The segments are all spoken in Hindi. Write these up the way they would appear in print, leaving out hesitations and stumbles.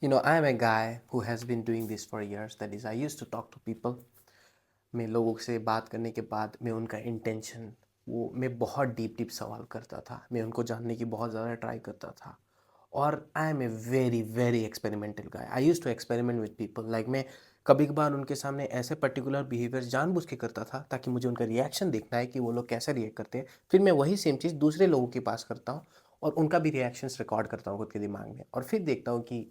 I am a guy who has been doing this for years. That is, I used to talk to people. मैं लोगों से बात करने के बाद मैं उनका इंटेंशन मैं बहुत डीप डीप सवाल करता था, मैं उनको जानने की बहुत ज़्यादा ट्राई करता था। और I am a very very experimental guy. I use to experiment with people. Like मैं कभी कभार उनके सामने ऐसे पर्टिकुलर बिहेवियर्स जानबूझ के करता था ताकि मुझे उनका रिएक्शन देखना है कि वो लोग कैसे रिएक्ट करते हैं। फिर मैं वही सेम चीज़ दूसरे लोगों के पास करता हूँ और उनका भी रिएक्शंस रिकॉर्ड करता हूँ खुद के दिमाग में, और फिर देखता हूँ कि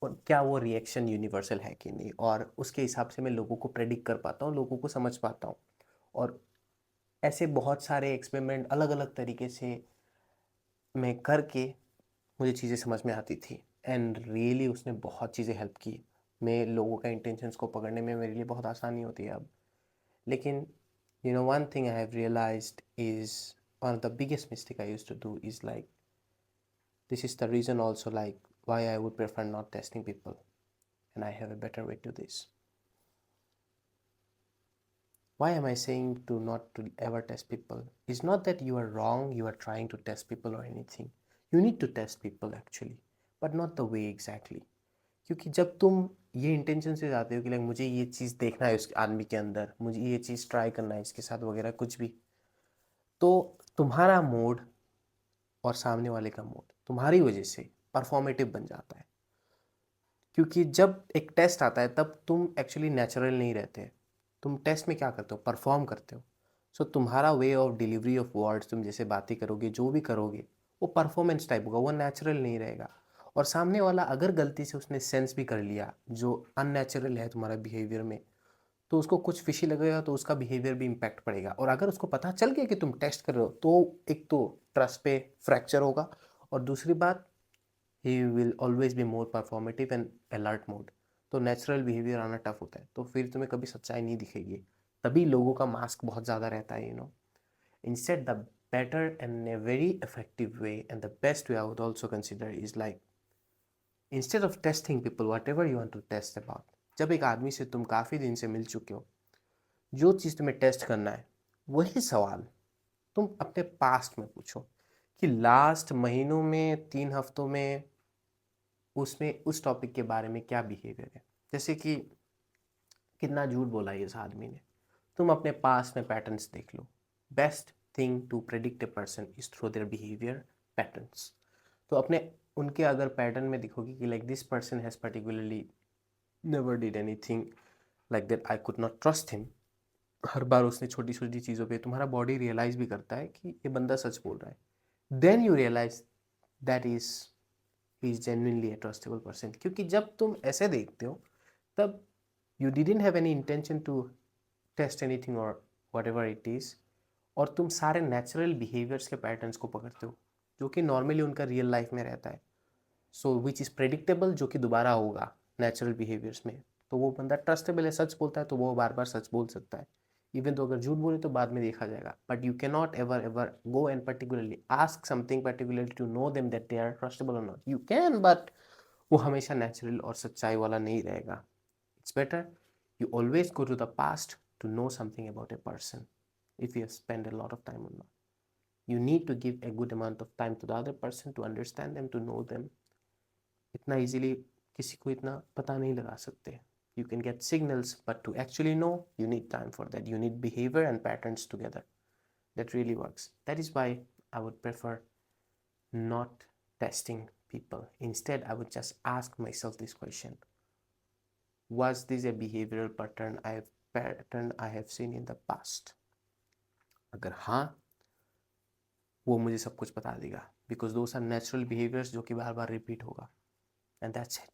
और क्या वो रिएक्शन यूनिवर्सल है कि नहीं, और उसके हिसाब से मैं लोगों को प्रेडिक्ट कर पाता हूँ, लोगों को समझ पाता हूँ। और ऐसे बहुत सारे एक्सपेरिमेंट अलग अलग तरीके से मैं करके मुझे चीज़ें समझ में आती थी। एंड रियली उसने बहुत चीज़ें हेल्प की। मैं लोगों का इंटेंशंस को पकड़ने में मेरे लिए बहुत आसानी होती है अब। लेकिन one thing I have realized is one of the biggest mistake I used to do is like this is the reason also like why I would prefer not testing people, and I have a better way to this. Why am I saying to not to ever test people? It's not that you are wrong, you are trying to test people or anything. You need to test people actually, but not the way exactly. क्योंकि जब तुम ये इंटेंशन से जाते हो कि लाइक मुझे ये चीज़ देखना है उस आदमी के अंदर, मुझे ये चीज़ ट्राई करना है इसके साथ वगैरह कुछ भी, तो तुम्हारा मूड और सामने वाले का मूड तुम्हारी वजह से परफॉर्मेटिव बन जाता है। क्योंकि जब एक टेस्ट आता है तब तुम एक्चुअली नेचुरल नहीं रहते। तुम टेस्ट में क्या करते हो, परफॉर्म करते हो। सो तुम्हारा way of delivery of words, तुम जैसे बातें करोगे जो भी करोगे वो परफॉर्मेंस टाइप होगा, वो नेचुरल नहीं रहेगा। और सामने वाला अगर गलती से उसने सेंस भी कर लिया जो अननेचुरल है तुम्हारा बिहेवियर में, तो उसको कुछ फिशी लगेगा, तो उसका बिहेवियर भी इम्पैक्ट पड़ेगा। और अगर उसको पता चल गया कि तुम टेस्ट कर रहे हो तो एक तो ट्रस्ट पे फ्रैक्चर होगा, और दूसरी बात he will always be more performative and alert mode. तो नेचुरल बिहेवियर आना टफ होता है, तो फिर तुम्हें कभी सच्चाई नहीं दिखेगी। तभी लोगों का मास्क बहुत ज़्यादा रहता है instead the better and a very effective way and the best way I would also consider is like instead of testing people whatever you want to test about. जब एक आदमी से तुम काफ़ी दिन से मिल चुके हो, जो चीज़ तुम्हें टेस्ट करना है वही सवाल तुम अपने पास्ट में पूछो कि लास्ट महीनों में 3 हफ्तों में उसमें उस टॉपिक के बारे में क्या बिहेवियर है। जैसे कि कितना झूठ बोला है इस आदमी ने, तुम अपने पास में पैटर्न्स देख लो। Best thing to predict a person is through their behaviour patterns. तो अपने उनके अगर पैटर्न में दिखोगे कि like this person has particularly never did anything like that I could not trust him, हर बार उसने छोटी छोटी चीज़ों पे तुम्हारा बॉडी रियलाइज भी करता है कि ये बंदा सच बोल रहा है, then you realize that is genuinely a trustable person. क्योंकि जब तुम ऐसे देखते हो तब you didn't have any intention to test anything और वट एवर इट इज़, और तुम सारे नेचुरल बिहेवियर्स के पैटर्न्स को पकड़ते हो जो कि नॉर्मली उनका रियल लाइफ में रहता है। सो विच इज़ प्रेडिक्टेबल, जो कि दोबारा होगा नेचुरल बिहेवियर्स में। तो वो बंदा ट्रस्टेबल है, सच बोलता है तो वो बार बार सच बोल सकता है। इवन तो अगर झूठ बोले तो बाद में देखा जाएगा, but you can not ever ever go and particularly ask something particularly to know them that they are trustable और नॉट। यू कैन, बट वो हमेशा नेचुरल और सच्चाई वाला नहीं रहेगा। It's better you always go to the past to know something about a person if you have spent a lot of time or not. You need to give a good amount of time to the other person to understand them, to know them. इतना easily किसी को इतना पता नहीं लगा सकते। You can get signals, but to actually know, you need time for that. You need behavior and patterns together. That really works. That is why I would prefer not testing people. Instead, I would just ask myself this question: was this a behavioral pattern I have seen in the past? अगर हाँ, वो मुझे सब कुछ बता देगा, because those are natural behaviours जो कि बार बार रिपीट होगा, एंड दैट्स इट।